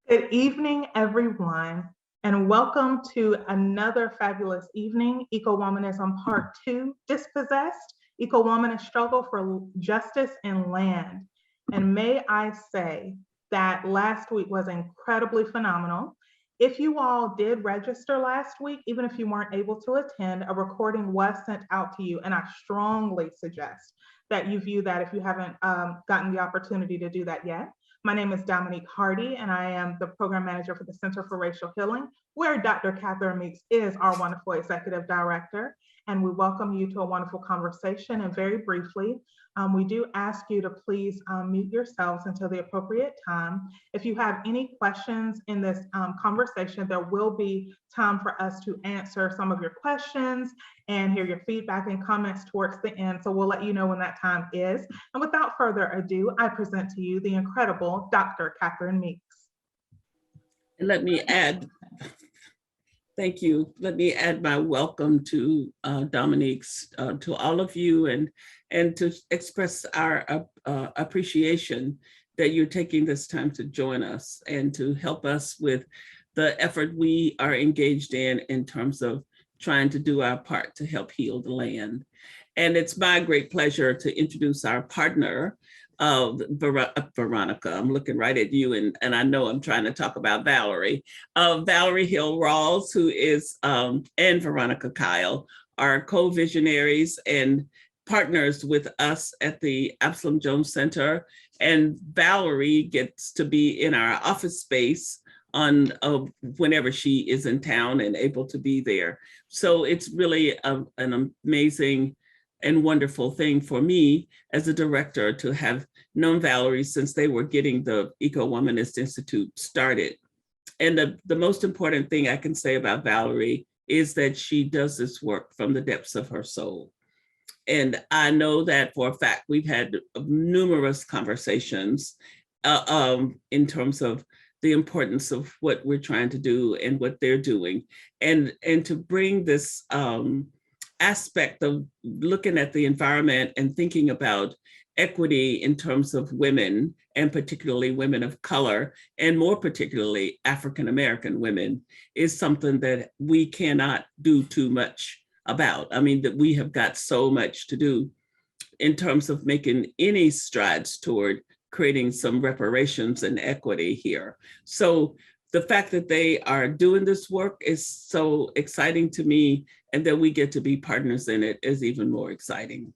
Good evening, everyone, and welcome to another fabulous evening, Ecowomanism Part 2, Dispossessed, Ecowomanist Struggle for Justice in Land. And may I say that last week was incredibly phenomenal. If you all did register last week, even if you weren't able to attend, a recording was sent out to you, and I strongly suggest that you view that if you haven't gotten the opportunity to do that yet. My name is Dominique Hardy, and I am the program manager for the Center for Racial Healing, where Dr. Catherine Meeks is our wonderful executive director. And we welcome you to a wonderful conversation. And very briefly, we do ask you to please mute yourselves until the appropriate time. If you have any questions in this conversation, there will be time for us to answer some of your questions and hear your feedback and comments towards the end. So we'll let you know when that time is. And without further ado, I present to you the incredible Dr. Catherine Meeks. And let me add, thank you. Let me add my welcome to Dominique's, to all of you, and to express our appreciation that you're taking this time to join us and to help us with the effort we are engaged in terms of trying to do our part to help heal the land. And it's my great pleasure to introduce our partner, Veronica. I'm looking right at you, and I know I'm trying to talk about Valerie. Valerie Hill-Rawls, who is, and Veronica Kyle, are co-visionaries and partners with us at the Absalom Jones Center. And Valerie gets to be in our office space on whenever she is in town and able to be there. So it's really an amazing and wonderful thing for me as a director to have known Valerie since they were getting the Ecowomanist Institute started. And the most important thing I can say about Valerie is that she does this work from the depths of her soul. And I know that for a fact. We've had numerous conversations in terms of the importance of what we're trying to do and what they're doing, and to bring this aspect of looking at the environment and thinking about equity in terms of women, and particularly women of color, and more particularly African-American women, is something that we cannot do too much about. I mean, that we have got so much to do in terms of making any strides toward creating some reparations and equity here. So the fact that they are doing this work is so exciting to me, and that we get to be partners in it is even more exciting.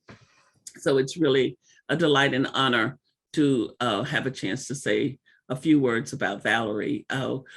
So it's really a delight and honor to have a chance to say a few words about Valerie.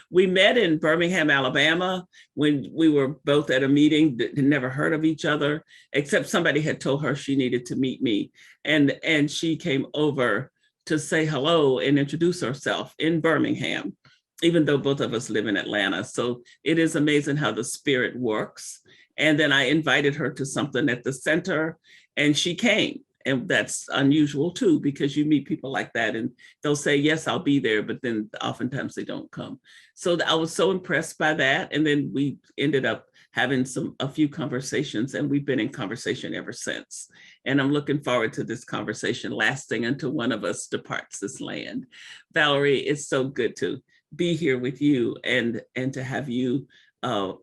We met in Birmingham, Alabama, when we were both at a meeting that had never heard of each other, except somebody had told her she needed to meet me. And she came over to say hello and introduce herself in Birmingham, even though both of us live in Atlanta. So it is amazing how the spirit works. And then I invited her to something at the center, and she came. And that's unusual too, because you meet people like that and they'll say, yes, I'll be there, but then oftentimes they don't come. So I was so impressed by that. And then we ended up having a few conversations, and we've been in conversation ever since. And I'm looking forward to this conversation lasting until one of us departs this land. Valerie, it's so good to be here with you and to have you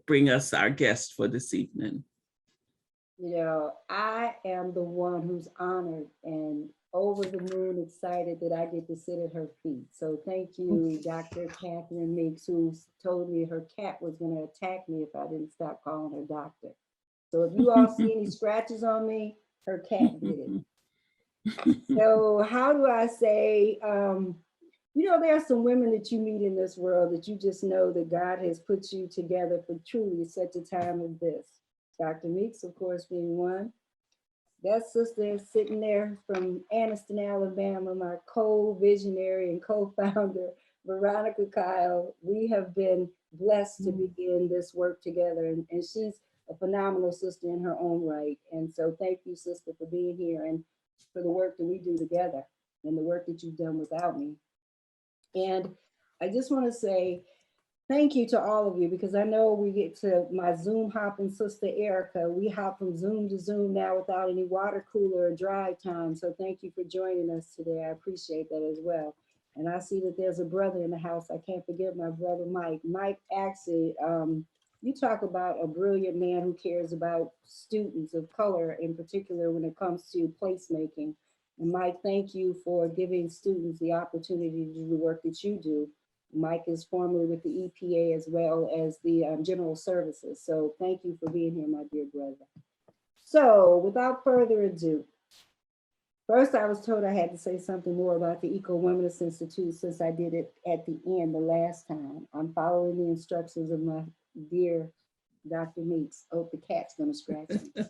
bring us our guest for this evening. You know, I am the one who's honored and over the moon excited that I get to sit at her feet. So thank you, Dr. Catherine Meeks, who told me her cat was going to attack me if I didn't stop calling her doctor. So if you all see any scratches on me, her cat did it. So how do I say, you know, there are some women that you meet in this world that you just know that God has put you together for truly such a time as this. Dr. Meeks, of course, being one. That sister is sitting there from Anniston, Alabama, my co-visionary and co-founder, Veronica Kyle. We have been blessed to begin this work together, and she's a phenomenal sister in her own right. And so thank you, sister, for being here and for the work that we do together and the work that you've done without me. And I just want to say, thank you to all of you, because I know we get to my Zoom hopping sister, Erica. We hop from Zoom to Zoom now without any water cooler or drive time. So thank you for joining us today. I appreciate that as well. And I see that there's a brother in the house. I can't forget my brother, Mike. Mike actually, you talk about a brilliant man who cares about students of color in particular when it comes to placemaking. And Mike, thank you for giving students the opportunity to do the work that you do. Mike is formerly with the EPA as well as the General Services. So thank you for being here, my dear brother. So without further ado, first I was told I had to say something more about the Ecowomanist Institute since I did it at the end the last time. I'm following the instructions of my dear Dr. Meeks. Oh, the cat's gonna scratch me.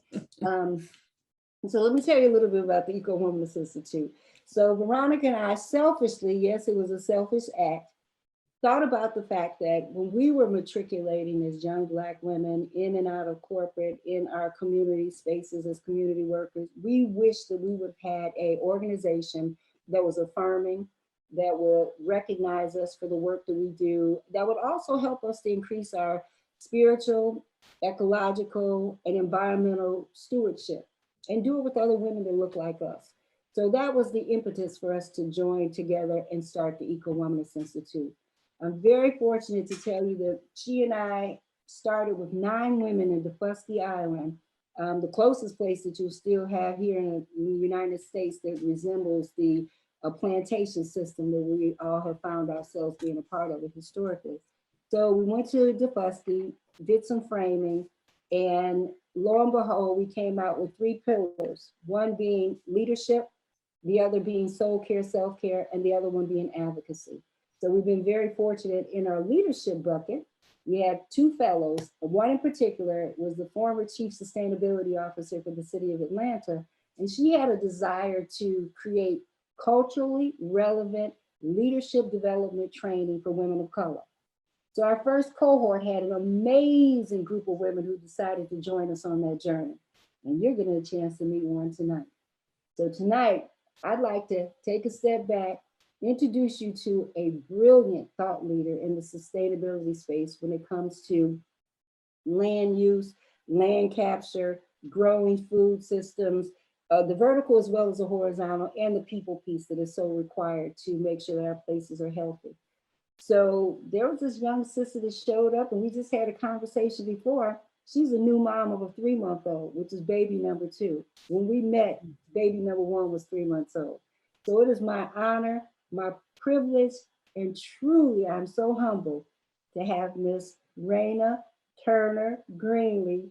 So let me tell you a little bit about the Ecowomanist Institute. So Veronica and I selfishly, yes, it was a selfish act, thought about the fact that when we were matriculating as young Black women in and out of corporate, in our community spaces as community workers, we wished that we would have had an organization that was affirming, that would recognize us for the work that we do, that would also help us to increase our spiritual, ecological, and environmental stewardship, and do it with other women that look like us. So that was the impetus for us to join together and start the Ecowomanist Institute. I'm very fortunate to tell you that she and I started with 9 women in Dispossessed Island, the closest place that you'll still have here in the United States that resembles the plantation system that we all have found ourselves being a part of it historically. So we went to Dispossessed, did some framing, and lo and behold, we came out with 3 pillars, one being leadership, the other being soul care, self-care, and the other one being advocacy. So we've been very fortunate in our leadership bucket. We have 2 fellows. One in particular was the former chief sustainability officer for the city of Atlanta. And she had a desire to create culturally relevant leadership development training for women of color. So our first cohort had an amazing group of women who decided to join us on that journey. And you're getting a chance to meet one tonight. So tonight, I'd like to take a step back, introduce you to a brilliant thought leader in the sustainability space when it comes to land use, land capture, growing food systems, the vertical as well as the horizontal, and the people piece that is so required to make sure that our places are healthy. So there was this young sister that showed up, and we just had a conversation before. She's a new mom of a 3-month-old, which is baby number 2. When we met, baby number 1 was 3 months old. So it is my honor, my privilege, and truly I'm so humbled to have Miss Raina Turner Greenlee,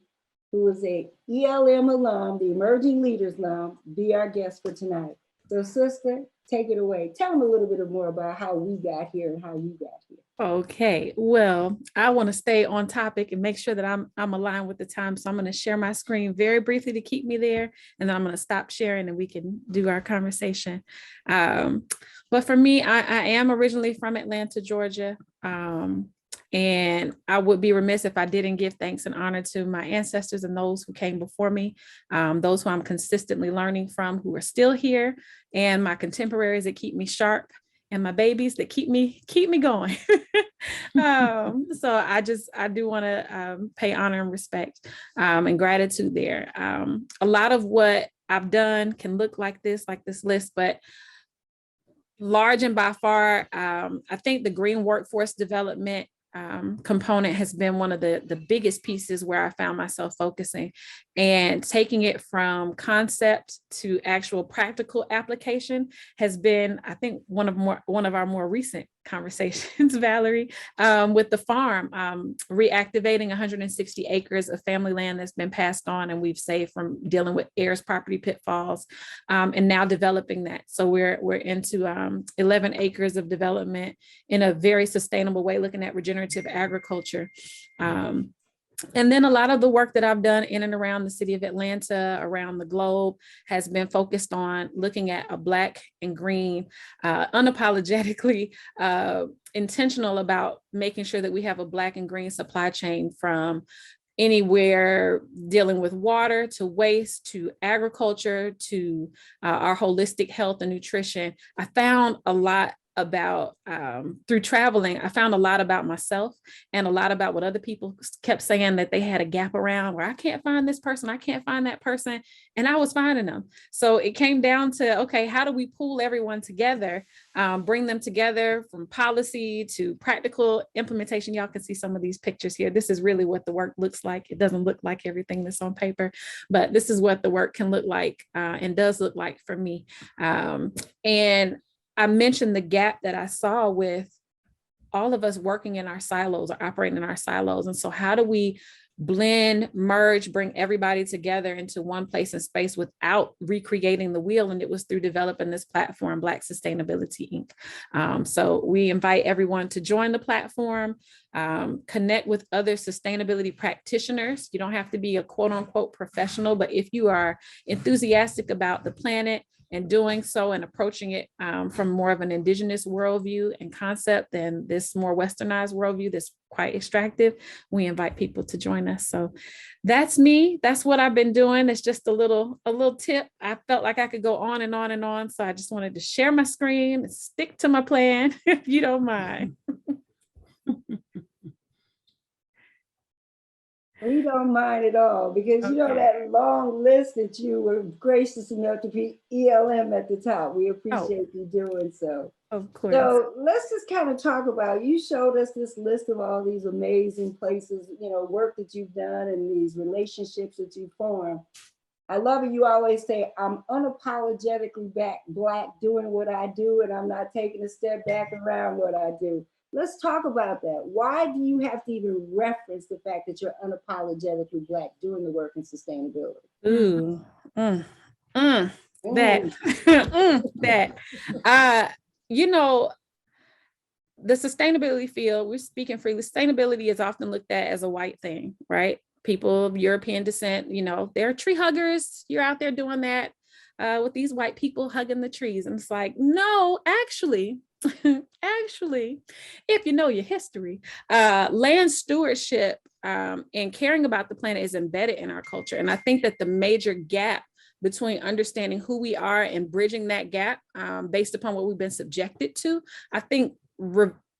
who is a ELM alum, the Emerging Leaders alum, be our guest for tonight. So sister, take it away. Tell them a little bit more about how we got here and how you got here. Okay, well, I want to stay on topic and make sure that I'm aligned with the time. So I'm going to share my screen very briefly to keep me there, and then I'm going to stop sharing and we can do our conversation. But for me, I am originally from Atlanta, Georgia. And I would be remiss if I didn't give thanks and honor to my ancestors and those who came before me, those who I'm consistently learning from, who are still here, and my contemporaries that keep me sharp, and my babies that keep me going. So I do want to pay honor and respect and gratitude there. A lot of what I've done can look like this list, but large and by far, I think the green workforce development component has been one of the biggest pieces where I found myself focusing, and taking it from concept to actual practical application has been, I think, one of our more recent conversations, Valerie, with the farm, reactivating 160 acres of family land that's been passed on and we've saved from dealing with heirs property pitfalls, and now developing that. So we're into 11 acres of development in a very sustainable way, looking at regenerative agriculture. And then a lot of the work that I've done in and around the city of Atlanta, around the globe, has been focused on looking at a Black and green, unapologetically intentional about making sure that we have a Black and green supply chain, from anywhere dealing with water to waste to agriculture to our holistic health and nutrition. I found a lot about through traveling, I found a lot about myself and a lot about what other people kept saying that they had a gap around, where I can't find this person, I can't find that person, and I was finding them. So it came down to, okay, how do we pull everyone together, bring them together from policy to practical implementation? Y'all can see some of these pictures here. This is really what the work looks like. It doesn't look like everything that's on paper, but this is what the work can look like and does look like for me. And I mentioned the gap that I saw with all of us working in our silos or operating in our silos. And so how do we blend, merge, bring everybody together into one place and space without recreating the wheel? And it was through developing this platform, Black Sustainability Inc. So we invite everyone to join the platform, connect with other sustainability practitioners. You don't have to be a quote unquote professional, but if you are enthusiastic about the planet and doing so and approaching it from more of an indigenous worldview and concept than this more westernized worldview that's quite extractive, we invite people to join us. So that's me. That's what I've been doing. It's just a little tip. I felt like I could go on and on and on. So I just wanted to share my screen and stick to my plan, if you don't mind. We don't mind at all, because you know that long list that you were gracious enough to be ELM at the top. We appreciate you doing so. Of course. So let's just kind of talk about, you showed us this list of all these amazing places, you know, work that you've done and these relationships that you formed. I love it. You always say, I'm unapologetically Black doing what I do, and I'm not taking a step back around what I do. Let's talk about that. Why do you have to even reference the fact that you're unapologetically Black doing the work in sustainability? Ooh, you know, the sustainability field, we're speaking freely. Sustainability is often looked at as a white thing, right? People of European descent, you know, they're tree huggers. You're out there doing that with these white people hugging the trees. And it's like, no, actually, if you know your history, land stewardship and caring about the planet is embedded in our culture. And I think that the major gap between understanding who we are and bridging that gap based upon what we've been subjected to, I think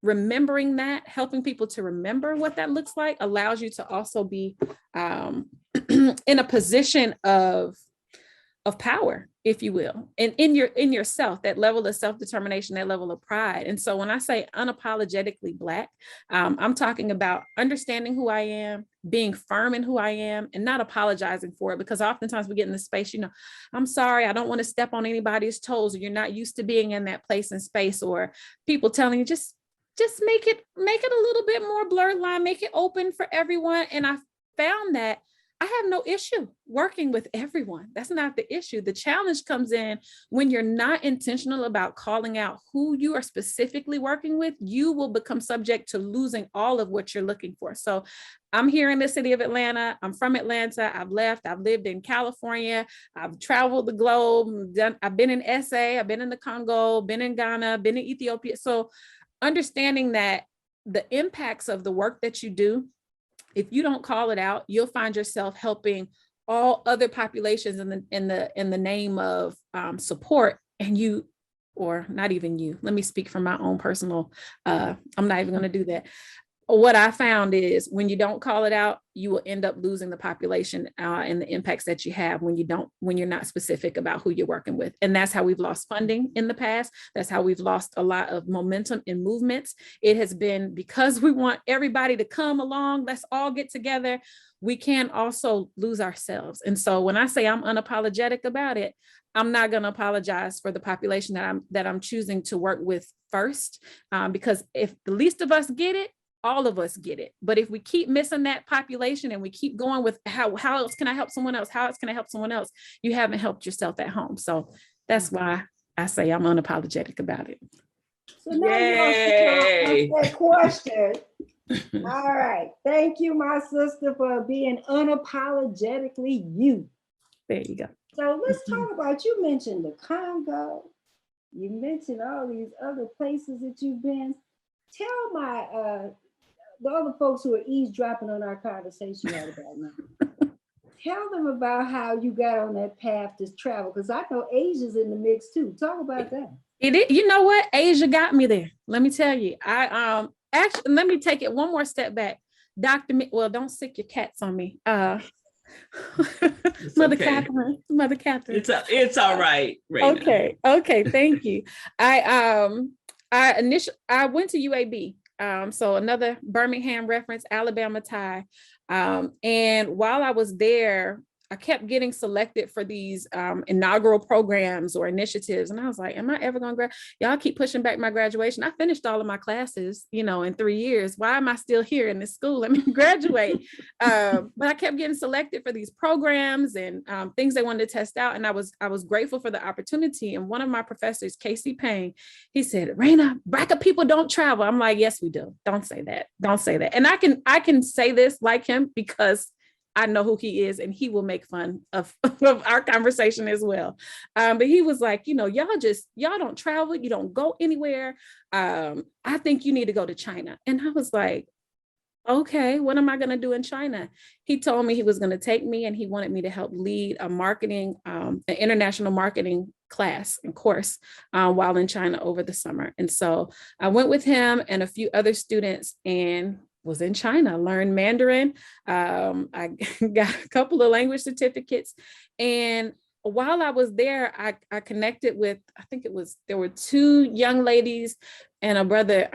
remembering that, helping people to remember what that looks like, allows you to also be in a position of power, if you will, and in yourself, that level of self-determination, that level of pride. And so when I say unapologetically Black, I'm talking about understanding who I am, being firm in who I am, and not apologizing for it, because oftentimes we get in this space, you know, I'm sorry, I don't want to step on anybody's toes, or you're not used to being in that place and space, or people telling you just make it a little bit more blurred line, make it open for everyone. And I found that I have no issue working with everyone. That's not the issue. The challenge comes in when you're not intentional about calling out who you are specifically working with. You will become subject to losing all of what you're looking for. So I'm here in the city of Atlanta. I'm from Atlanta. I've lived in California. I've traveled the globe. I've been in SA. I've been in the Congo, been in Ghana, been in Ethiopia. So understanding that the impacts of the work that you do, if you don't call it out, you'll find yourself helping all other populations in the name of support, and you, or not even you. Let me speak from my own personal. I'm not even going to do that. What I found is when you don't call it out, you will end up losing the population and the impacts that you have when you're not specific about who you're working with. And that's how we've lost funding in the past. That's how we've lost a lot of momentum in movements. It has been because we want everybody to come along, let's all get together. We can also lose ourselves. And so when I say I'm unapologetic about it, I'm not going to apologize for the population that I'm choosing to work with first, because if the least of us get it, all of us get it. But if we keep missing that population and we keep going with how else can I help someone else? How else can I help someone else? You haven't helped yourself at home. So that's why I say I'm unapologetic about it. So now you ask that question. All right. Thank you, my sister, for being unapologetically you. There you go. So let's talk about, you mentioned the Congo. You mentioned all these other places that you've been. Tell my the other folks who are eavesdropping on our conversation right about now. Tell them about how you got on that path to travel, because I know Asia's in the mix too. Talk about that. You know what? Asia got me there. Let me tell you. Actually, let me take it one more step back. Well, don't sick your cats on me. Mother Okay. Catherine, Mother Catherine. It's all right, Raina. Okay, thank you. I went to UAB. So another Birmingham reference, Alabama tie. And while I was there, I kept getting selected for these inaugural programs or initiatives. And I was like, am I ever going to grad? Y'all keep pushing back my graduation. I finished all of my classes, in 3 years. Why am I still here in this school? Let me graduate. But I kept getting selected for these programs and things they wanted to test out. And I was grateful for the opportunity. And one of my professors, Casey Payne, he said, Raina, BRCA people don't travel. I'm like, yes, we do. Don't say that. Don't say that. And I can say this like him because I know who he is and he will make fun of our conversation as well. But he was like, y'all don't travel. You don't go anywhere. I think you need to go to China. And I was like, okay, what am I going to do in China? He told me he was going to take me and he wanted me to help lead a marketing, an international marketing class and course while in China over the summer. And so I went with him and a few other students and was in China, learned Mandarin. I got a couple of language certificates. And while I was there, I connected with, there were 2 young ladies and a brother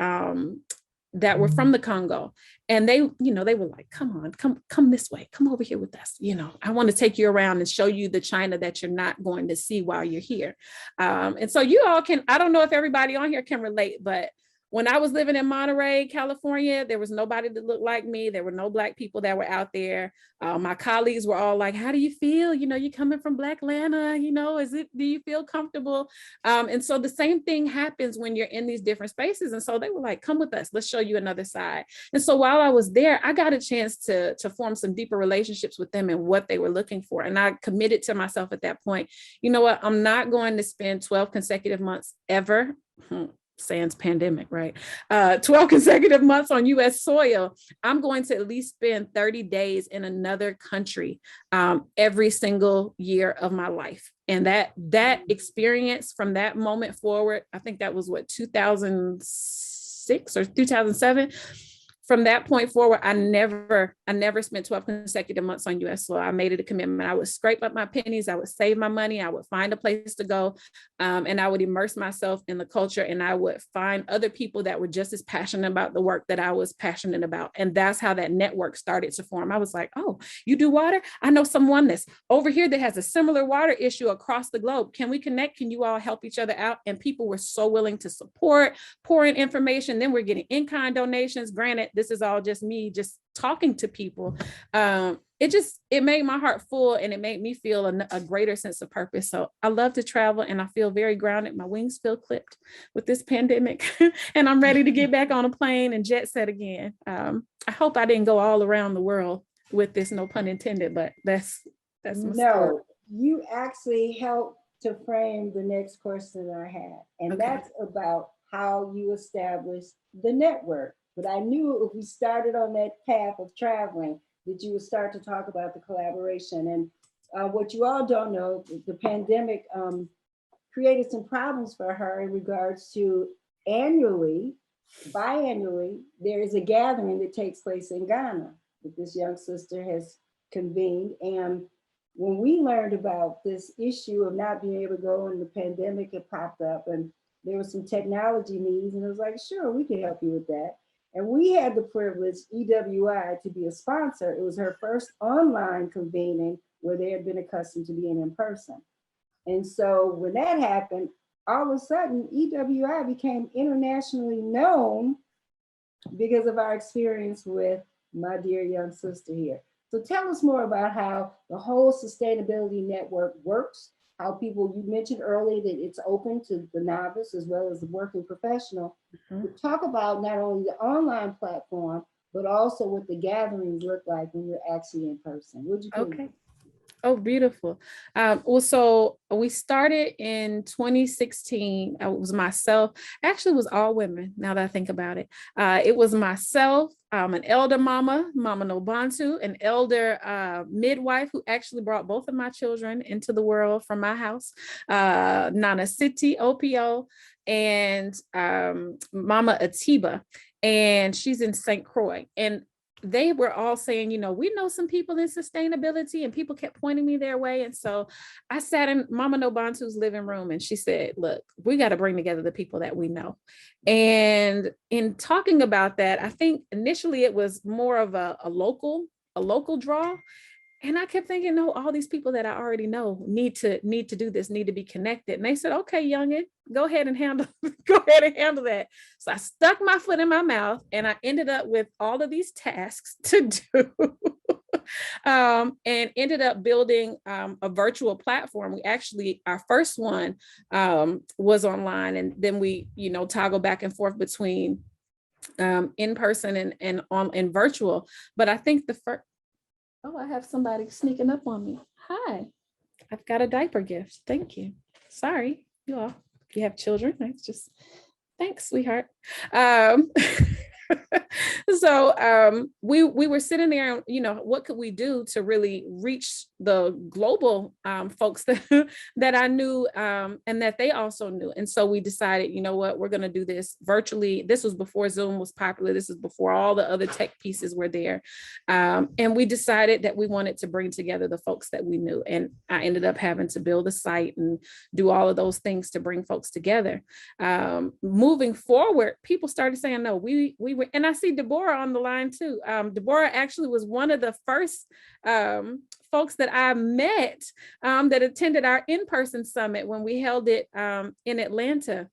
that were from the Congo. And they were like, come this way, come over here with us. I want to take you around and show you the China that you're not going to see while you're here. And so you all I don't know if everybody on here can relate, but when I was living in Monterey, California, there was nobody that looked like me. There were no Black people that were out there. My colleagues were all like, how do you feel? You're coming from Black Atlanta, do you feel comfortable? And so the same thing happens when you're in these different spaces. And so they were like, come with us, let's show you another side. And so while I was there, I got a chance to form some deeper relationships with them and what they were looking for. And I committed to myself at that point, you know what, I'm not going to spend 12 consecutive months ever. Sans pandemic, right? 12 consecutive months on US soil. I'm going to at least spend 30 days in another country every single year of my life. And that experience from that moment forward, I think that was 2006 or 2007. From that point forward, I never spent 12 consecutive months on US soil. I made it a commitment. I would scrape up my pennies. I would save my money. I would find a place to go. And I would immerse myself in the culture. And I would find other people that were just as passionate about the work that I was passionate about. And that's how that network started to form. I was like, oh, you do water? I know someone that's over here that has a similar water issue across the globe. Can we connect? Can you all help each other out? And people were so willing to support, pour in information. Then we're getting in-kind donations. Granted, this is all just me just talking to people. It made my heart full and it made me feel a greater sense of purpose. So I love to travel and I feel very grounded. My wings feel clipped with this pandemic and I'm ready to get back on a plane and jet set again. I hope I didn't go all around the world with this, no pun intended, but that's my story. You actually helped to frame the next question I had. And okay. That's about how you establish the network. But I knew if we started on that path of traveling, that you would start to talk about the collaboration. And what you all don't know, the pandemic created some problems for her in regards to biannually, there is a gathering that takes place in Ghana that this young sister has convened. And when we learned about this issue of not being able to go and the pandemic had popped up and there was some technology needs, and it was like, sure, we can help you with that. And we had the privilege, EWI, to be a sponsor. It was her first online convening where they had been accustomed to being in person. And so when that happened, all of a sudden, EWI became internationally known because of our experience with my dear young sister here. So tell us more about how the whole sustainability network works, how people, you mentioned earlier that it's open to the novice as well as the working professional. Mm-hmm. Talk about not only the online platform, but also what the gatherings look like when you're actually in person. Would you Okay. Oh, beautiful. Well, so we started in 2016. It was myself. Actually, it was all women. Now that I think about it, it was myself, an elder mama, Mama Nobantu, an elder midwife who actually brought both of my children into the world from my house, Nana City OPO, and Mama Atiba, and she's in St. Croix. And they were all saying, you know, we know some people in sustainability, and people kept pointing me their way. And so I sat in Mama Nobantu's living room and she said, look, we got to bring together the people that we know. And in talking about that, I think initially it was more of a local draw. And I kept thinking, no, all these people that I already know need to do this, need to be connected. And they said, okay, youngin, go ahead and handle that. So I stuck my foot in my mouth and I ended up with all of these tasks to do. And ended up building a virtual platform. We actually, our first one was online, and then we, you know, toggle back and forth between in person and virtual. But I think the first, oh, I have somebody sneaking up on me. Hi, I've got a diaper gift. Thank you. Sorry, you all. If you have children, that's just, thanks, sweetheart. So we were sitting there, you know, what could we do to really reach the global folks that I knew and that they also knew. And so we decided, you know what, we're going to do this virtually. This was before Zoom was popular. This is before all the other tech pieces were there. And we decided that we wanted to bring together the folks that we knew. And I ended up having to build a site and do all of those things to bring folks together. Moving forward, people started saying, no, we were, and I see Deborah on the line too. Deborah actually was one of the first folks that I met that attended our in-person summit when we held it in Atlanta.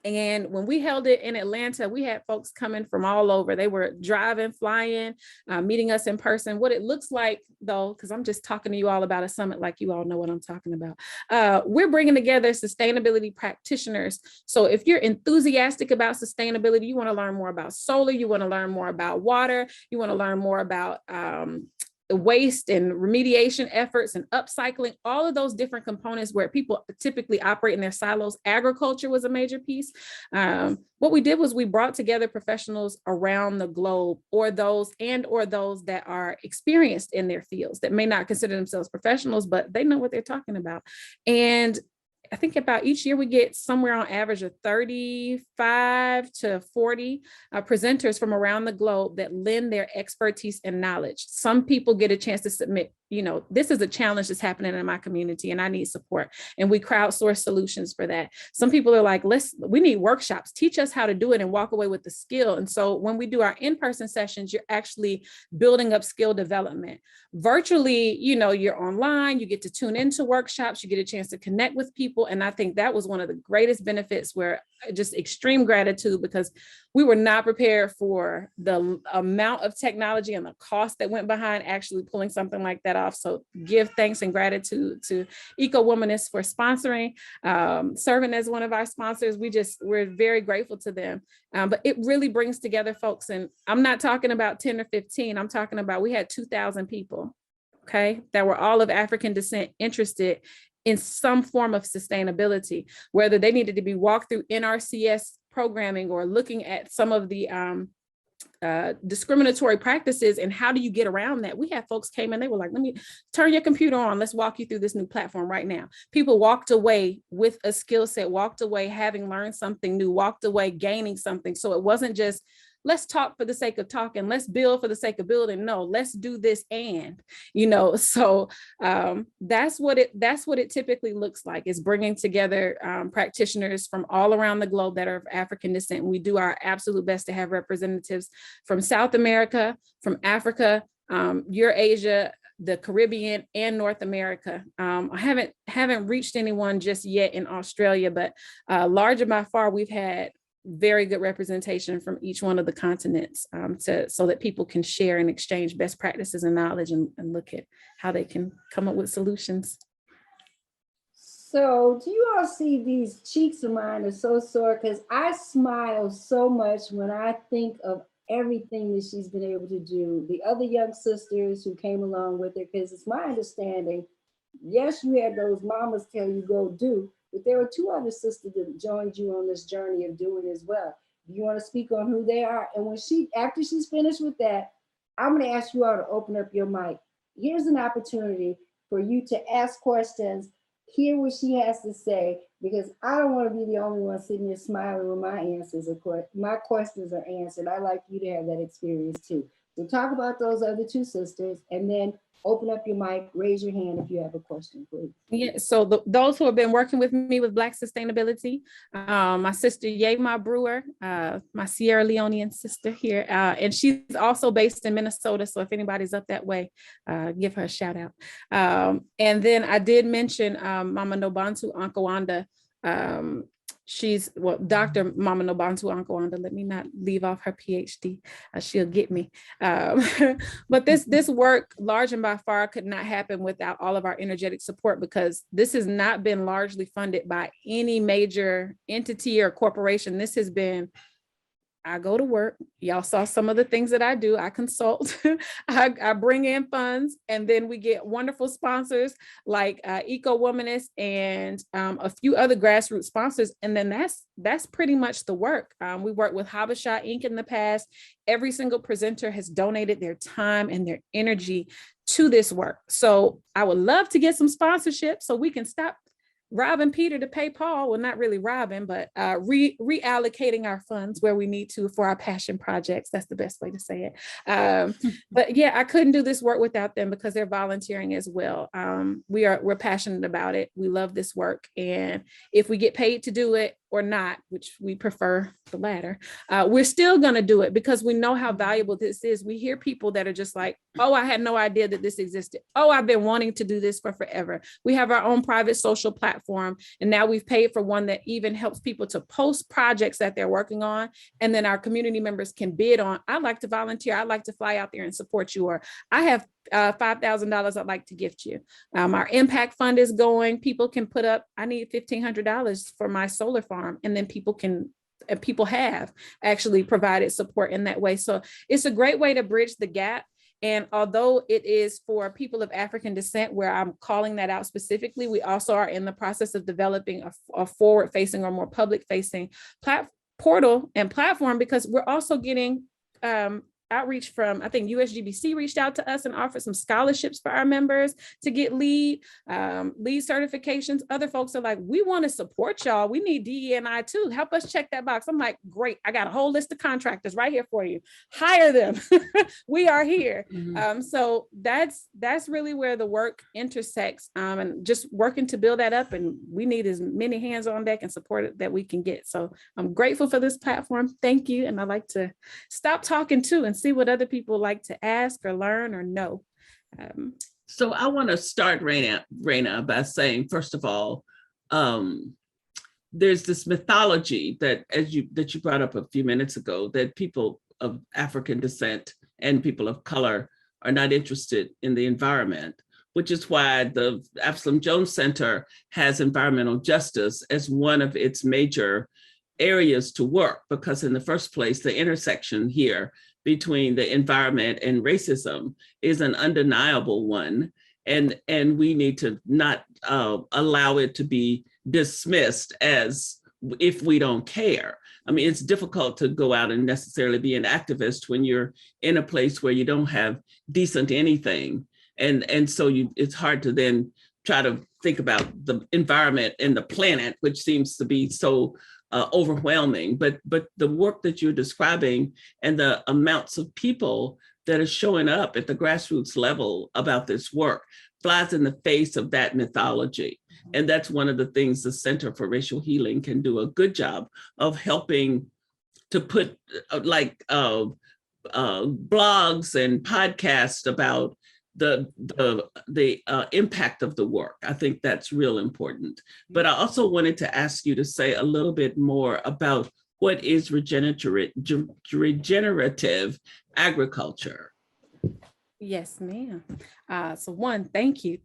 And when we held it in Atlanta, we had folks coming from all over. They were driving, flying, meeting us in person. What it looks like, though, because I'm just talking to you all about a summit like you all know what I'm talking about. We're bringing together sustainability practitioners. So if you're enthusiastic about sustainability, you want to learn more about solar, you want to learn more about water, you want to learn more about the waste and remediation efforts and upcycling, all of those different components where people typically operate in their silos. Agriculture was a major piece. What we did was we brought together professionals around the globe, or those that are experienced in their fields, that may not consider themselves professionals, but they know what they're talking about. And I think about each year we get somewhere on average of 35 to 40 presenters from around the globe that lend their expertise and knowledge. Some people get a chance to submit, you know, this is a challenge that's happening in my community and I need support. And we crowdsource solutions for that. Some people are like, we need workshops, teach us how to do it and walk away with the skill. And so when we do our in-person sessions, you're actually building up skill development. Virtually, you know, you're online, you get to tune into workshops, you get a chance to connect with people. And I think that was one of the greatest benefits, where just extreme gratitude, because we were not prepared for the amount of technology and the cost that went behind actually pulling something like that off. So give thanks and gratitude to Ecowomanist for sponsoring, serving as one of our sponsors. We're very grateful to them. But it really brings together folks. And I'm not talking about 10 or 15. I'm talking about, we had 2,000 people, okay, that were all of African descent interested in some form of sustainability, whether they needed to be walked through NRCS programming or looking at some of the discriminatory practices and how do you get around that. We had folks came in, they were like, let me turn your computer on, let's walk you through this new platform right now. People walked away with a skill set, walked away having learned something new, walked away gaining something. So it wasn't just, let's talk for the sake of talking, let's build for the sake of building. No, let's do this. And, you know, so that's what it typically looks like, is bringing together practitioners from all around the globe that are of African descent. And we do our absolute best to have representatives from South America, from Africa, Eurasia, the Caribbean, and North America. I haven't reached anyone just yet in Australia, but larger by far, we've had very good representation from each one of the continents, so that people can share and exchange best practices and knowledge and look at how they can come up with solutions. So do you all see these cheeks of mine are so sore? Because I smile so much when I think of everything that she's been able to do. The other young sisters who came along with her, because it's my understanding Yes, you had those mamas tell you go do, but there were two other sisters that joined you on this journey of doing as well. Do you want to speak on who they are? And when after she's finished with that, I'm going to ask you all to open up your mic. Here's an opportunity for you to ask questions, hear what she has to say, because I don't want to be the only one sitting here smiling when my answers are my questions are answered. I like you to have that experience too. So talk about those other two sisters, and then open up your mic, raise your hand if you have a question, please. Yeah, so those who have been working with me with Black sustainability, my sister Yema Brewer, my Sierra Leonean sister here, and she's also based in Minnesota. So if anybody's up that way, give her a shout out. And then I did mention Mama Nobantu Ankawanda. She's Dr. Mama Nobantu Ankawanda. Let me not leave off her PhD. She'll get me. But this work, large and by far, could not happen without all of our energetic support, because this has not been largely funded by any major entity or corporation. This has been, I go to work. Y'all saw some of the things that I do. I consult, I bring in funds, and then we get wonderful sponsors like Ecowomanist and a few other grassroots sponsors. And then that's pretty much the work. We worked with Habasha Inc. in the past. Every single presenter has donated their time and their energy to this work. So I would love to get some sponsorship so we can stop robbing Peter to pay Paul. Well, not really robbing, but reallocating our funds where we need to for our passion projects. That's the best way to say it. But yeah, I couldn't do this work without them, because they're volunteering as well. We're passionate about it. We love this work. And if we get paid to do it or not, which we prefer the latter, we're still going to do it because we know how valuable this is. We hear people that are just like, oh, I had no idea that this existed. Oh, I've been wanting to do this for forever. We have our own private social platform, and now we've paid for one that even helps people to post projects that they're working on, and then our community members can bid on, I'd like to volunteer, I'd like to fly out there and support you, or I have $5,000 I'd like to gift you. Our impact fund is going. People can put up, I need $1,500 for my solar farm, and then people have actually provided support in that way. So it's a great way to bridge the gap. And although it is for people of African descent, where I'm calling that out specifically, we also are in the process of developing a forward-facing or more public-facing portal and platform, because we're also getting outreach from, I think USGBC reached out to us and offered some scholarships for our members to get lead certifications. Other folks are like, we want to support y'all. We need DE&I too. Help us check that box. I'm like, great. I got a whole list of contractors right here for you. Hire them. We are here. Mm-hmm. So that's really where the work intersects, and just working to build that up. And we need as many hands on deck and support that we can get. So I'm grateful for this platform. Thank you. And I'd like to stop talking too and see what other people like to ask or learn or know. So I want to start, Raina, by saying, first of all, there's this mythology that you brought up a few minutes ago, that people of African descent and people of color are not interested in the environment, which is why the Absalom Jones Center has environmental justice as one of its major areas to work, because in the first place, the intersection here between the environment and racism is an undeniable one. And we need to not allow it to be dismissed as if we don't care. I mean, it's difficult to go out and necessarily be an activist when you're in a place where you don't have decent anything. And so it's hard to then try to think about the environment and the planet, which seems to be so overwhelming, but the work that you're describing and the amounts of people that are showing up at the grassroots level about this work flies in the face of that mythology. And that's one of the things the Center for Racial Healing can do a good job of helping to put blogs and podcasts about the impact of the work. I think that's real important. But I also wanted to ask you to say a little bit more about what is regenerative agriculture. Yes, ma'am. So one, thank you.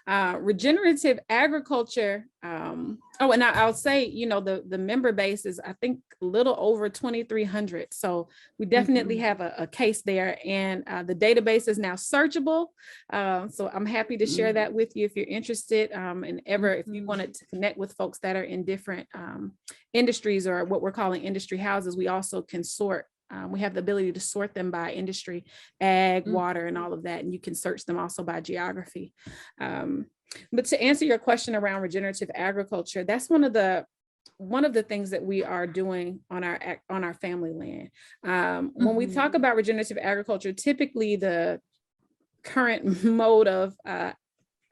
Regenerative agriculture. And I'll say, the member base is, I think, a little over 2,300. So we definitely have a case there, and the database is now searchable. So I'm happy to share that with you if you're interested. And if you wanted to connect with folks that are in different industries, or what we're calling industry houses, we also can sort. We have the ability to sort them by industry, ag, water, and all of that. And you can search them also by geography. But to answer your question around regenerative agriculture, that's one of the things that we are doing on our family land. When we talk about regenerative agriculture, typically the current mode of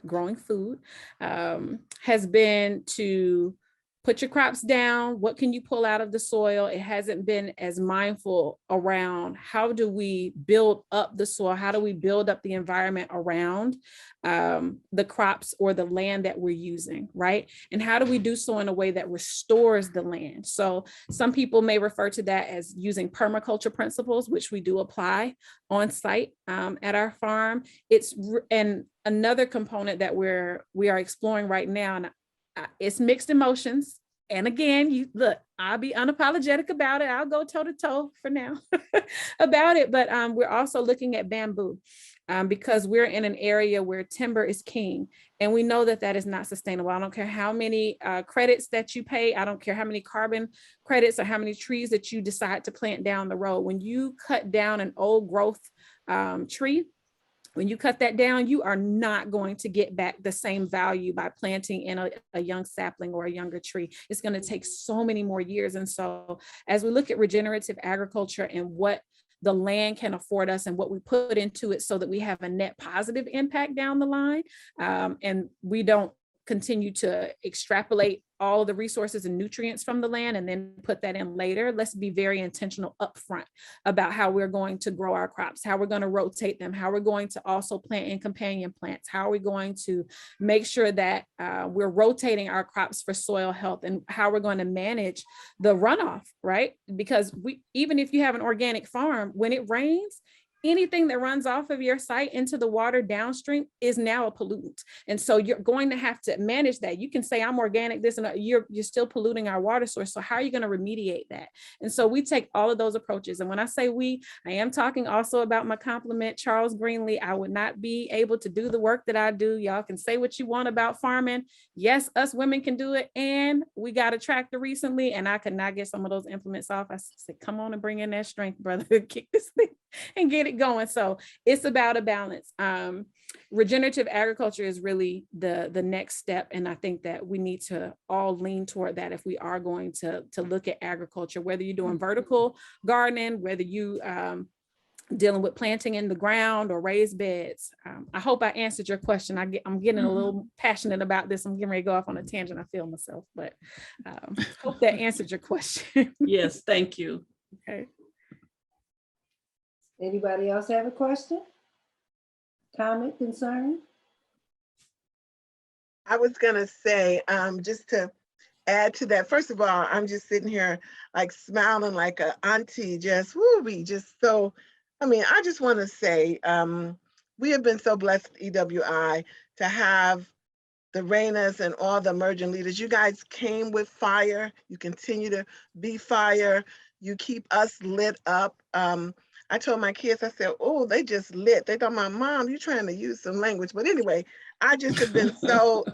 growing food has been to put your crops down. What can you pull out of the soil? It hasn't been as mindful around how do we build up the soil? How do we build up the environment around the crops or the land that we're using, right? And how do we do so in a way that restores the land? So some people may refer to that as using permaculture principles, which we do apply on site at our farm. And another component that we are exploring right now, and it's mixed emotions. And again, I'll be unapologetic about it. I'll go toe to toe for now about it. But we're also looking at bamboo because we're in an area where timber is king. And we know that that is not sustainable. I don't care how many credits that you pay. I don't care how many carbon credits or how many trees that you decide to plant down the road. When you cut down an old growth tree, when you cut that down, you are not going to get back the same value by planting in a young sapling or a younger tree. It's going to take so many more years. And so as we look at regenerative agriculture and what the land can afford us and what we put into it so that we have a net positive impact down the line, and we don't continue to extrapolate all the resources and nutrients from the land and then put that in later. Let's be very intentional upfront about how we're going to grow our crops, how we're going to rotate them, how we're going to also plant in companion plants, how are we going to make sure that we're rotating our crops for soil health, and how we're going to manage the runoff, right? Because even if you have an organic farm, when it rains, anything that runs off of your site into the water downstream is now a pollutant. And so you're going to have to manage that. You can say I'm organic, this and that, you're still polluting our water source. So how are you going to remediate that? And so we take all of those approaches. And when I say I am talking also about my compliment, Charles Greenlee. I would not be able to do the work that I do. Y'all can say what you want about farming. Yes, us women can do it. And we got a tractor recently and I could not get some of those implements off. I said, come on and bring in that strength, brother, kick this thing and get it going. So it's about a balance. Regenerative agriculture is really the next step. And I think that we need to all lean toward that if we are going to look at agriculture, whether you're doing vertical gardening, whether you dealing with planting in the ground or raised beds. I hope I answered your question. I'm getting a little passionate about this. I'm getting ready to go off on a tangent. I feel myself, but hope that answered your question. Yes, thank you. Okay. Anybody else have a question? Comment, concern? I was gonna say, just to add to that, first of all, I'm just sitting here like smiling like a auntie, just woo-wee, just so, I just wanna say, we have been so blessed at EWI to have the Rainas and all the emerging leaders. You guys came with fire, you continue to be fire, you keep us lit up. I told my kids, I said, oh, they just lit. They thought, my mom, you're trying to use some language. But anyway, I just have been so,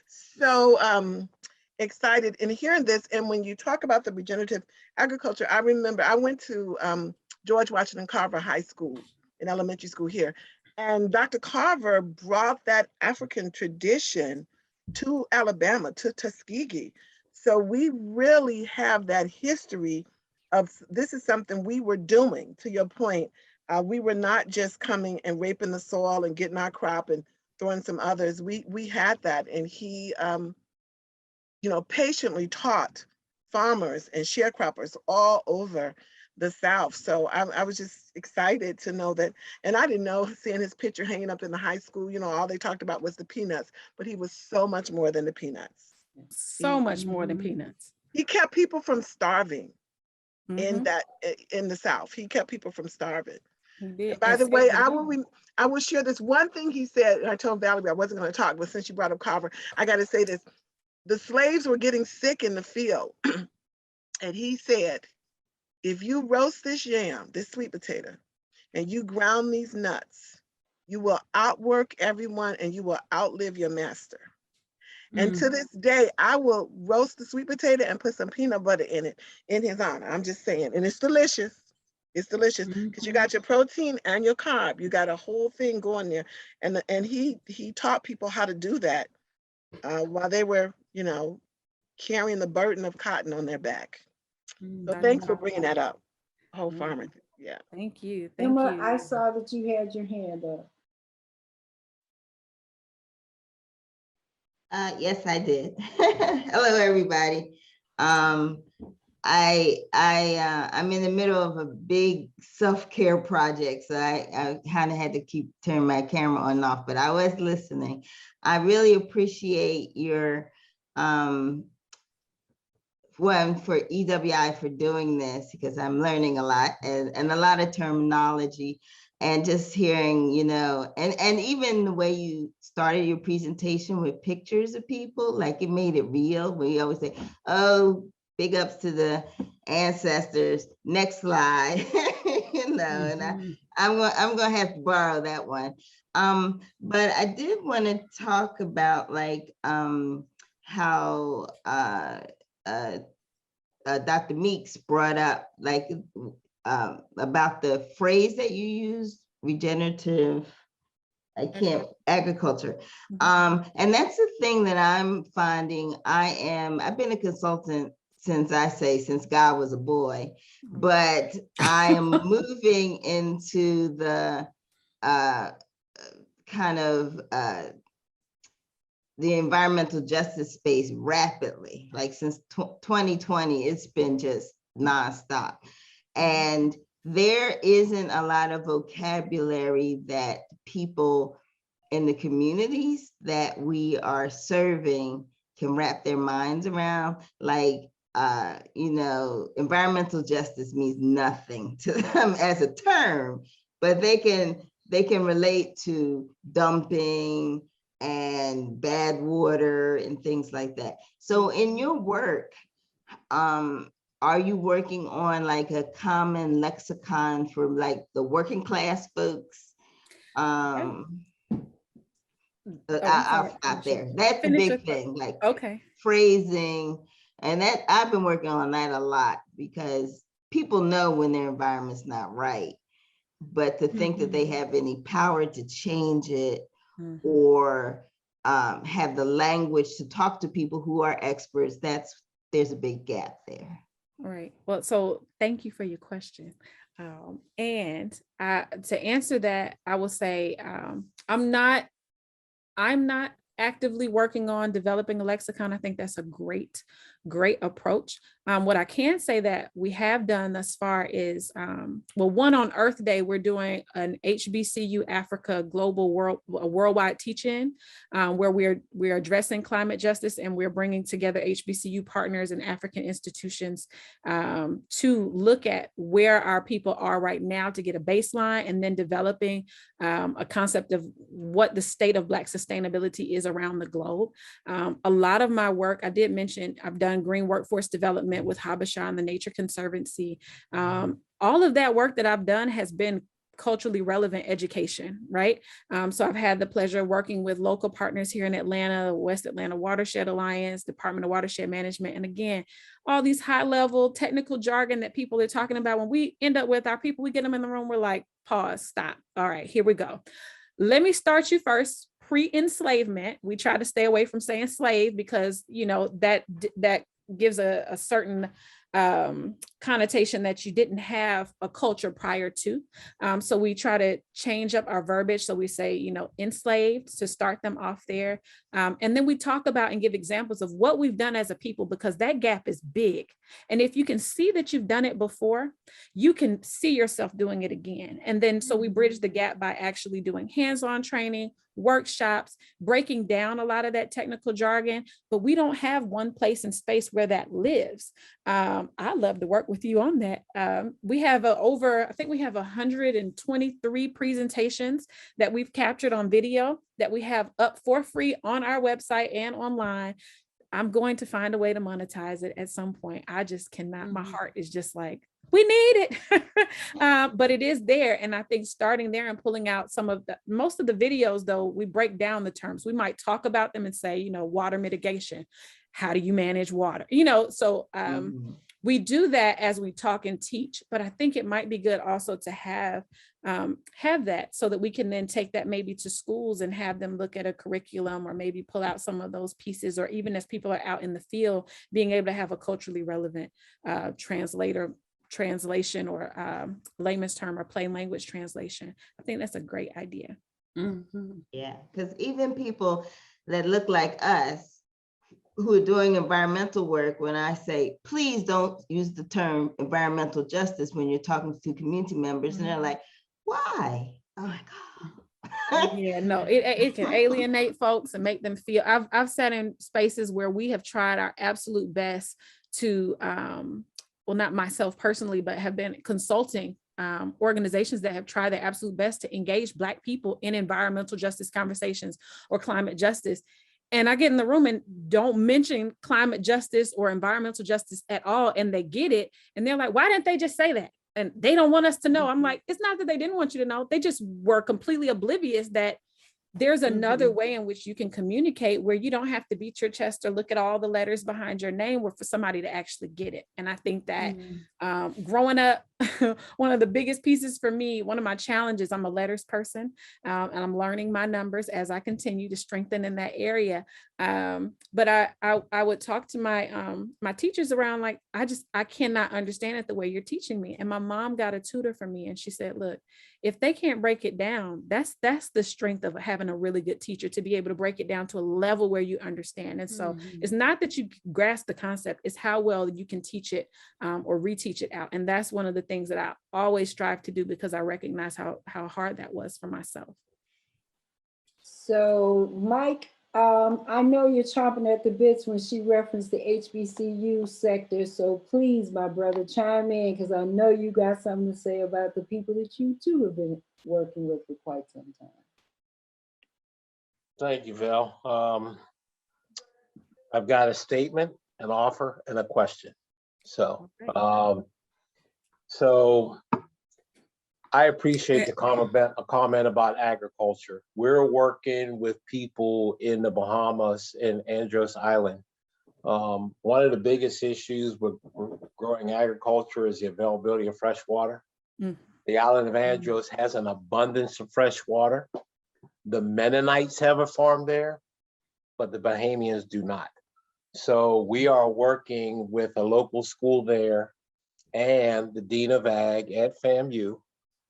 so excited in hearing this. And when you talk about the regenerative agriculture, I remember I went to George Washington Carver High School in elementary school here. And Dr. Carver brought that African tradition to Alabama, to Tuskegee. So we really have that history of, this is something we were doing, to your point. We were not just coming and raping the soil and getting our crop and throwing some others. We had that, and he patiently taught farmers and sharecroppers all over the South. So I was just excited to know that, and I didn't know, seeing his picture hanging up in the high school, all they talked about was the peanuts, but he was so much more than the peanuts. So much more than peanuts. He kept people from starving. In the South, he kept people from starving. You did. And by And the way, saved the day. I will share this one thing he said, and I told Valerie I wasn't going to talk, but since you brought up Carver, I got to say this. The slaves were getting sick in the field, and he said, if you roast this yam, this sweet potato, and you ground these nuts, you will outwork everyone and you will outlive your master. And to this day, I will roast the sweet potato and put some peanut butter in it in his honor. I'm just saying. And it's delicious. It's delicious because you got your protein and your carb. You got a whole thing going there. And he taught people how to do that while they were, carrying the burden of cotton on their back. So That's thanks for powerful. bringing that up. Whole Mm. farmer. Yeah. Thank you. Thank Emma, you. I saw that you had your hand up. Yes, I did. Hello, everybody. I'm in the middle of a big self-care project, so I kind of had to keep turning my camera on and off, but I was listening. I really appreciate your one for EWI for doing this, because I'm learning a lot and a lot of terminology, and just hearing, and even the way you started your presentation with pictures of people, like it made it real. We always say, oh, big ups to the ancestors. Next slide. And I'm going to have to borrow that one. But I did want to talk about how Dr. Meeks brought up about the phrase that you used, regenerative, agriculture. And that's the thing that I'm finding. I've been a consultant since God was a boy, but I am moving into the kind of the environmental justice space rapidly. Like since 2020, it's been just nonstop. And there isn't a lot of vocabulary that people in the communities that we are serving can wrap their minds around. Like, environmental justice means nothing to them as a term, but they can relate to dumping and bad water and things like that. So in your work, are you working on like a common lexicon for like the working class folks? I'll stop there. That's the big thing, like phrasing. And that I've been working on that a lot, because people know when their environment's not right, but to think that they have any power to change it or have the language to talk to people who are experts, there's a big gap there. Right. Well, so thank you for your question. And to answer that, I will say I'm not actively working on developing a lexicon. I think that's a great approach. What I can say that we have done thus far is, one, on Earth Day, we're doing an HBCU Africa global worldwide teach-in, where we're addressing climate justice, and we're bringing together HBCU partners and African institutions to look at where our people are right now to get a baseline, and then developing a concept of what the state of Black sustainability is around the globe. A lot of my work, I did mention, I've done green workforce development with Habesha and the Nature Conservancy. All of that work that I've done has been culturally relevant education, right? So I've had the pleasure of working with local partners here in Atlanta, West Atlanta Watershed Alliance, Department of Watershed Management. And again, all these high level technical jargon that people are talking about, when we end up with our people, we get them in the room, we're like, pause, stop. All right, here we go. Let me start you first. Pre-enslavement, we try to stay away from saying slave, because that gives a certain connotation that you didn't have a culture prior to. So we try to change up our verbiage. So we say, enslaved, to start them off there. And then we talk about and give examples of what we've done as a people, because that gap is big. And if you can see that you've done it before, you can see yourself doing it again. And then so we bridge the gap by actually doing hands-on training, workshops, breaking down a lot of that technical jargon, but we don't have one place and space where that lives. I'd love to work with you on that. We have I think we have 123 presentations that we've captured on video that we have up for free on our website and online. I'm going to find a way to monetize it at some point. I just cannot, my heart is just like, we need it. But it is there. And I think starting there and pulling out most of the videos, though, we break down the terms. We might talk about them and say, water mitigation. How do you manage water? So we do that as we talk and teach, but I think it might be good also to have that so that we can then take that maybe to schools and have them look at a curriculum, or maybe pull out some of those pieces, or even as people are out in the field, being able to have a culturally relevant translation or layman's term or plain language translation. I think that's a great idea. Yeah, because even people that look like us who are doing environmental work, when I say, please don't use the term environmental justice when you're talking to community members, and they're like, why? Oh my God. Yeah, no, it can alienate folks and make them feel, I've sat in spaces where we have tried our absolute best to, well, not myself personally, but have been consulting organizations that have tried their absolute best to engage Black people in environmental justice conversations or climate justice. And I get in the room and don't mention climate justice or environmental justice at all. And they get it. And they're like, why didn't they just say that? And they don't want us to know. I'm like, it's not that they didn't want you to know. They just were completely oblivious that there's another way in which you can communicate where you don't have to beat your chest or look at all the letters behind your name, or for somebody to actually get it. And I think that growing up, one of the biggest pieces for me, one of my challenges, I'm a letters person, and I'm learning my numbers as I continue to strengthen in that area. But I would talk to my teachers around, like, I cannot understand it the way you're teaching me. And my mom got a tutor for me, and she said, look, if they can't break it down, that's the strength of having a really good teacher, to be able to break it down to a level where you understand. And so it's not that you grasp the concept, it's how well you can teach it or reteach it out. And that's one of the things that I always strive to do, because I recognize how hard that was for myself. So Mike, I know you're chomping at the bits when she referenced the HBCU sector. So please, my brother, chime in, because I know you got something to say about the people that you too have been working with for quite some time. Thank you, Val. I've got a statement, an offer, and a question. So, I appreciate the comment about agriculture. We're working with people in the Bahamas and Andros Island. One of the biggest issues with growing agriculture is the availability of fresh water. The island of Andros has an abundance of fresh water. The Mennonites have a farm there, but the Bahamians do not. So we are working with a local school there and the Dean of Ag at FAMU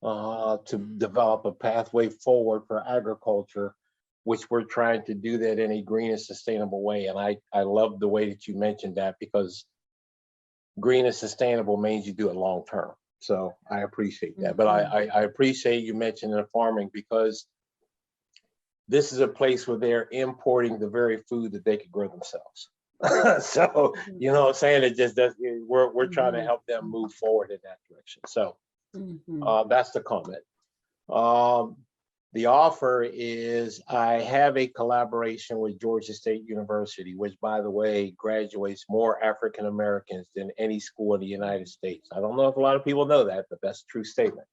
to develop a pathway forward for agriculture, which we're trying to do that in a green and sustainable way. And I love the way that you mentioned that, because green and sustainable means you do it long term. So I appreciate that. But I appreciate you mentioning farming, because this is a place where they're importing the very food that they could grow themselves. So, you know what I'm saying? It just does, we're trying to help them move forward in that direction. So that's the comment. The offer is, I have a collaboration with Georgia State University, which, by the way, graduates more African Americans than any school in the United States. I don't know if a lot of people know that, but that's a true statement.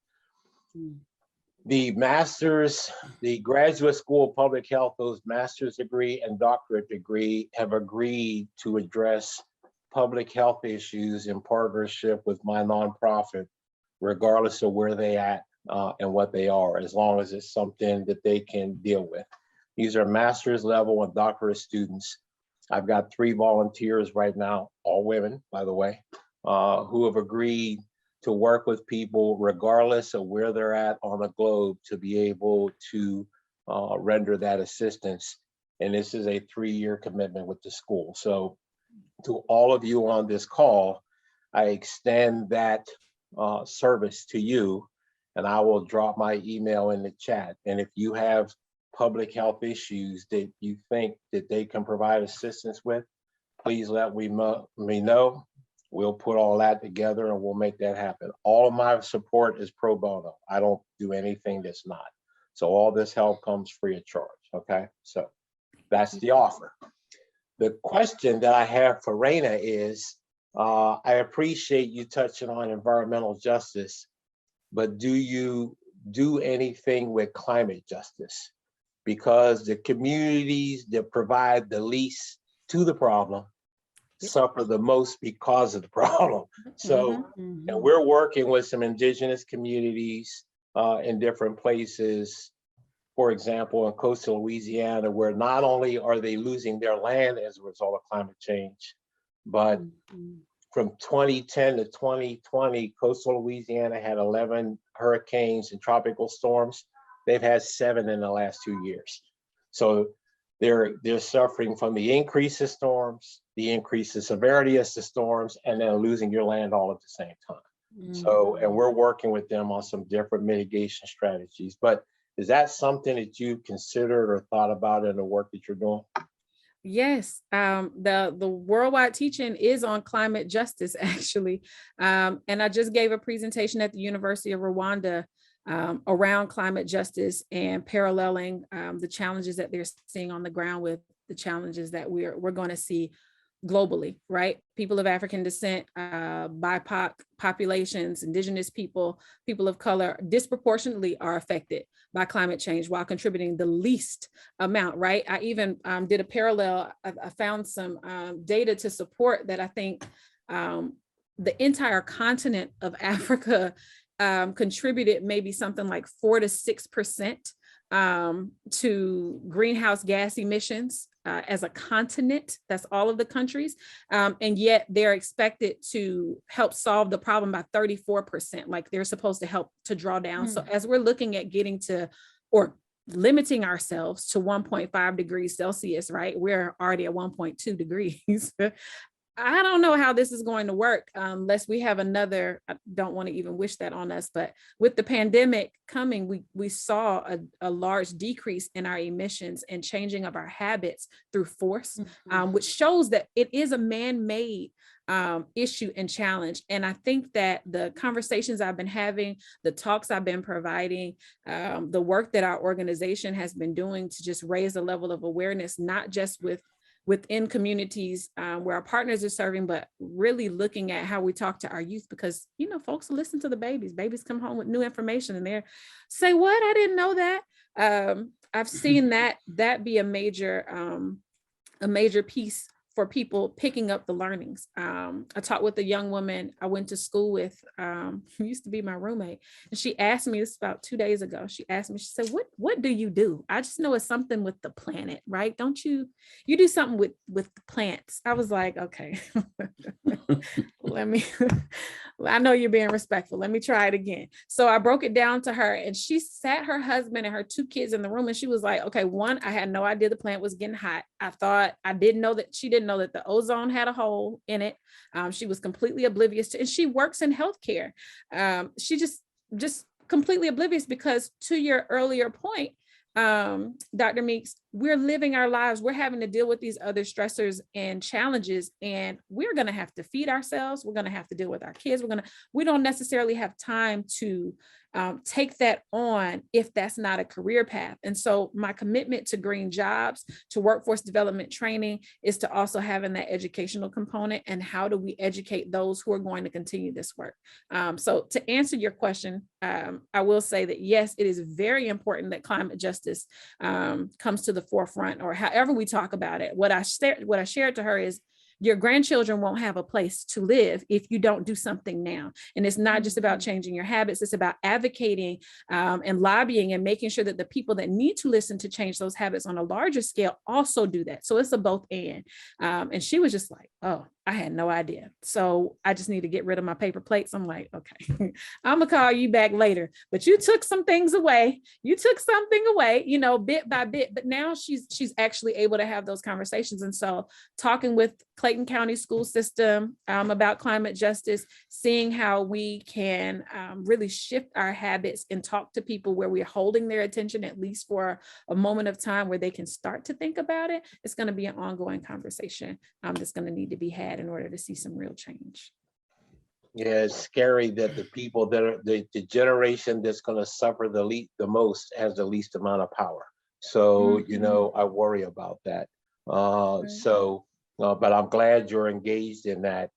The master's, the Graduate School of Public Health, those master's degree and doctorate degree have agreed to address public health issues in partnership with my nonprofit, regardless of where they at and what they are, as long as it's something that they can deal with. These are master's level and doctorate students. I've got 3 volunteers right now, all women, by the way, who have agreed to work with people regardless of where they're at on the globe to be able to render that assistance. And this is a 3-year commitment with the school. So to all of you on this call, I extend that service to you, and I will drop my email in the chat. And if you have public health issues that you think that they can provide assistance with, please let me know. We'll put all that together and we'll make that happen. All of my support is pro bono. I don't do anything that's not. So all this help comes free of charge, okay? So that's the offer. The question that I have for Raina is, I appreciate you touching on environmental justice, but do you do anything with climate justice? Because the communities that provide the least to the problem suffer the most because of the problem. So, and we're working with some indigenous communities in different places. For example, in coastal Louisiana, where not only are they losing their land as a result of climate change, but from 2010 to 2020, coastal Louisiana had 11 hurricanes and tropical storms. They've had 7 in the last 2 years. So they're suffering from the increase of storms, the increase in severity of the storms, and then losing your land all at the same time. So, and we're working with them on some different mitigation strategies. But is that something that you've considered or thought about in the work that you're doing? Yes, the worldwide teaching is on climate justice, actually. And I just gave a presentation at the University of Rwanda around climate justice and paralleling the challenges that they're seeing on the ground with the challenges that we're going to see globally, right? People of African descent, BIPOC populations, indigenous people, people of color disproportionately are affected by climate change while contributing the least amount, right? I even did a parallel. I found some data to support that. I think the entire continent of Africa contributed maybe something like 4 to 6% to greenhouse gas emissions as a continent. That's all of the countries. And yet they're expected to help solve the problem by 34%. Like they're supposed to help to draw down. So as we're looking at getting to, or limiting ourselves to 1.5 degrees Celsius, right? We're already at 1.2 degrees. I don't know how this is going to work unless we have another, I don't want to even wish that on us, but with the pandemic coming, we saw a large decrease in our emissions and changing of our habits through force, which shows that it is a man-made issue and challenge. And I think that the conversations I've been having, the talks I've been providing, the work that our organization has been doing to just raise the level of awareness, not just within communities where our partners are serving, but really looking at how we talk to our youth, because, you know, folks listen to the babies come home with new information and they're say, what, I didn't know that. I've seen that be a major piece for people picking up the learnings. I talked with a young woman I went to school with, who used to be my roommate. And she asked me, this about 2 days ago, she asked me, she said, what do you do? I just know it's something with the planet, right? Don't you do something with the plants? I was like, okay, I know you're being respectful. Let me try it again. So I broke it down to her and she sat her husband and her 2 kids in the room. And she was like, okay, one, I had no idea the plant was getting hot. I didn't know that she didn't know that the ozone had a hole in it. She was completely oblivious to, and she works in healthcare. She just completely oblivious, because to your earlier point, Dr. Meeks, we're living our lives. We're having to deal with these other stressors and challenges, and we're going to have to feed ourselves. We're going to have to deal with our kids. We don't necessarily have time to take that on if that's not a career path. And so my commitment to green jobs, to workforce development training, is to also having that educational component. And how do we educate those who are going to continue this work? So to answer your question, I will say that yes, it is very important that climate justice comes to the forefront, or however we talk about it. What I shared to her is, your grandchildren won't have a place to live if you don't do something now. And it's not just about changing your habits, it's about advocating and lobbying and making sure that the people that need to listen to change those habits on a larger scale also do that. So it's a both and. And she was just like, oh, I had no idea. So I just need to get rid of my paper plates. I'm like, okay, I'm gonna call you back later. But you took some things away. You took something away, you know, bit by bit. But now she's actually able to have those conversations. And so talking with Clayton County school system about climate justice, seeing how we can really shift our habits and talk to people where we're holding their attention, at least for a moment of time where they can start to think about it. It's going to be an ongoing conversation that's going to need to be had in order to see some real change. Yeah, it's scary that the people that are the generation that's going to suffer the most has the least amount of power. So, you know, I worry about that. But I'm glad you're engaged in that.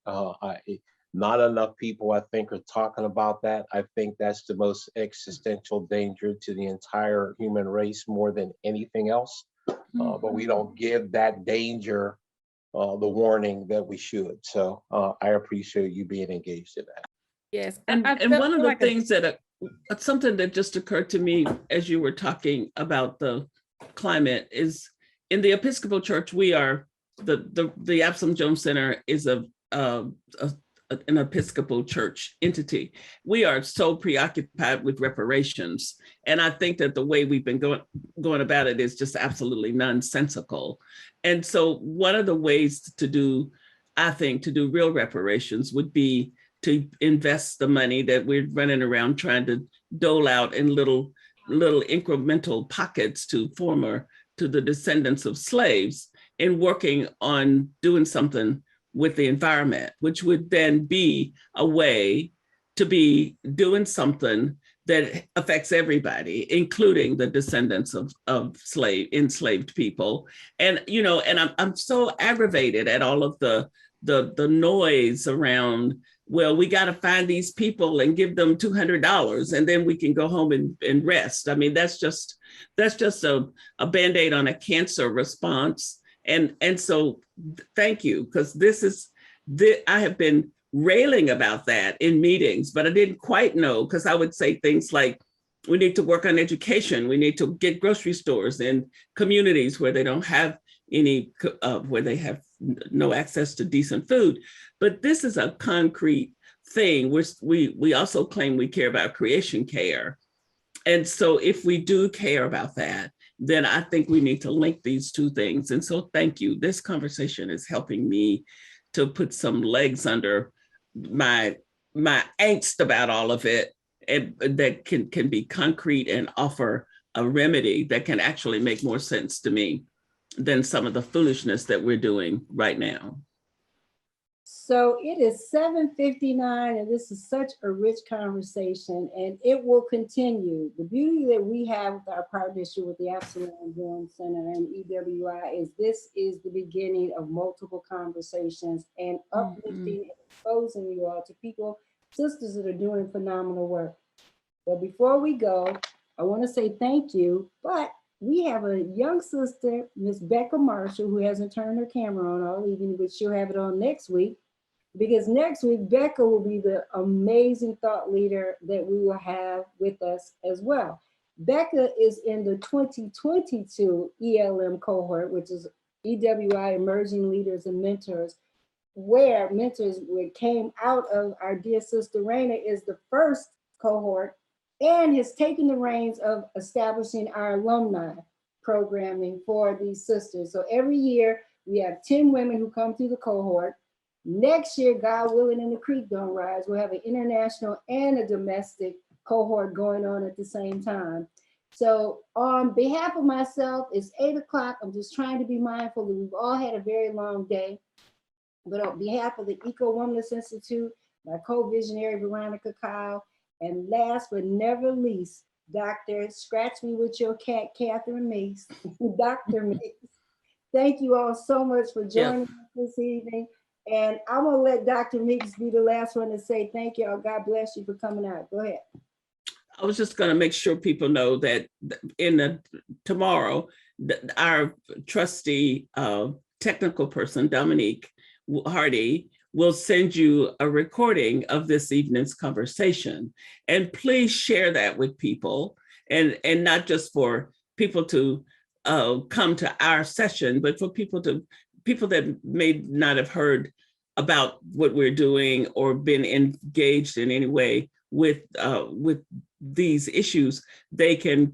Not enough people, I think, are talking about that. I think that's the most existential danger to the entire human race more than anything else. But we don't give that danger the warning that we should. So I appreciate you being engaged in that. Yes. And one of the things that something that just occurred to me as you were talking about the climate is in the Episcopal Church, we are the Absalom Jones Center is an Episcopal church entity. We are so preoccupied with reparations. And I think that the way we've been going about it is just absolutely nonsensical. And so one of the ways to do real reparations would be to invest the money that we're running around trying to dole out in little incremental pockets to the descendants of slaves, in working on doing something with the environment, which would then be a way to be doing something that affects everybody, including the descendants of enslaved people. And, you know, and I'm so aggravated at all of the noise around, well, we got to find these people and give them $200 and then we can go home and rest. I mean, that's just a Band-Aid on a cancer response. And so thank you, because I have been railing about that in meetings, but I didn't quite know, because I would say things like, we need to work on education. We need to get grocery stores in communities where they don't have any, where they have no access to decent food. But this is a concrete thing, which we also claim we care about creation care. And so if we do care about that, then I think we need to link these two things. And so thank you. This conversation is helping me to put some legs under my angst about all of it, and that can be concrete and offer a remedy that can actually make more sense to me than some of the foolishness that we're doing right now. So it is 7:59, and this is such a rich conversation, and it will continue. The beauty that we have with our partnership with the Absalom Jones Center and EWI is this is the beginning of multiple conversations and uplifting and exposing you all to people, sisters that are doing phenomenal work. But before we go, I want to say thank you, but we have a young sister, Miss Becca Marshall, who hasn't turned her camera on all evening, but she'll have it on next week. Because next week, Becca will be the amazing thought leader that we will have with us as well. Becca is in the 2022 ELM cohort, which is EWI Emerging Leaders and Mentors, where mentors came out of our dear sister Raina is the first cohort and has taken the reins of establishing our alumni programming for these sisters. So every year we have 10 women who come through the cohort. Next year, God willing, and the creek don't rise, we'll have an international and a domestic cohort going on at the same time. So on behalf of myself, it's 8 o'clock. I'm just trying to be mindful that we've all had a very long day. But on behalf of the Ecowomanist Institute, my co-visionary Veronica Kyle, and last but never least, Dr. Scratch Me With Your Cat, Catherine Meeks, Dr. Meeks. Thank you all so much for joining us this evening. And I'm gonna let Dr. Meeks be the last one to say thank you. God bless you for coming out. Go ahead. I was just gonna make sure people know that tomorrow, our trustee technical person, Dominique Hardy, will send you a recording of this evening's conversation. And please share that with people, and not just for people to come to our session, but for people that may not have heard about what we're doing or been engaged in any way with these issues, they can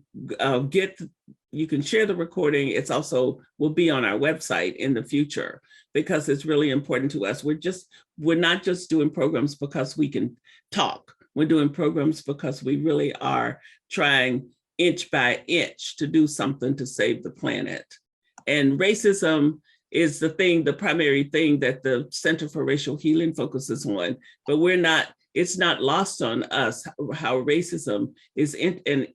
you can share the recording. It's also will be on our website in the future, because it's really important to us. We're not just doing programs because we can talk. We're doing programs because we really are trying inch by inch to do something to save the planet. And racism is the primary thing that the Center for Racial Healing focuses on, but it's not lost on us how racism is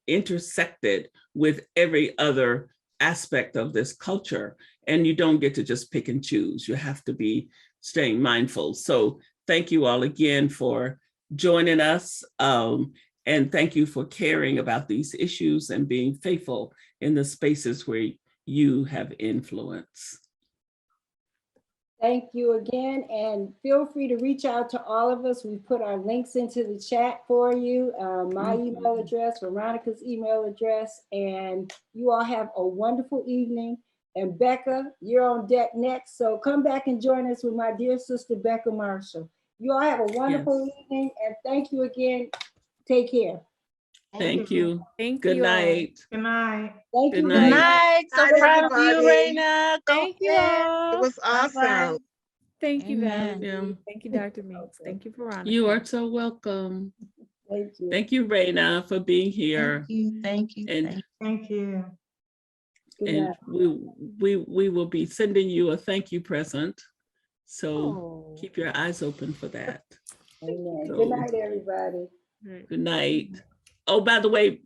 intersected with every other aspect of this culture. And you don't get to just pick and choose. You have to be staying mindful. So thank you all again for joining us. And thank you for caring about these issues and being faithful in the spaces where you have influence. Thank you again, and feel free to reach out to all of us. We put our links into the chat for you, my email address, Veronica's email address, and you all have a wonderful evening. And Becca, you're on deck next, so come back and join us with my dear sister, Becca Marshall. You all have a wonderful evening, and thank you again. Take care. Thank you. Thank Good you all. night. Good night. Thank Good you. night. Night. So Night, proud of you, everybody. Raina. Go Thank you ahead. all. It was awesome. Bye-bye. Thank you, Amen. Valerie. Thank you, Dr. Meeks. Thank you, Veronica. You are so welcome. Thank you. Thank you, Raina, for being here. Thank you. Thank you. And Thank you. Thank you. Good and night. we will be sending you a thank you present. So Oh. keep your eyes open for that. Amen. So- Good night, everybody. Good night. Oh, by the way,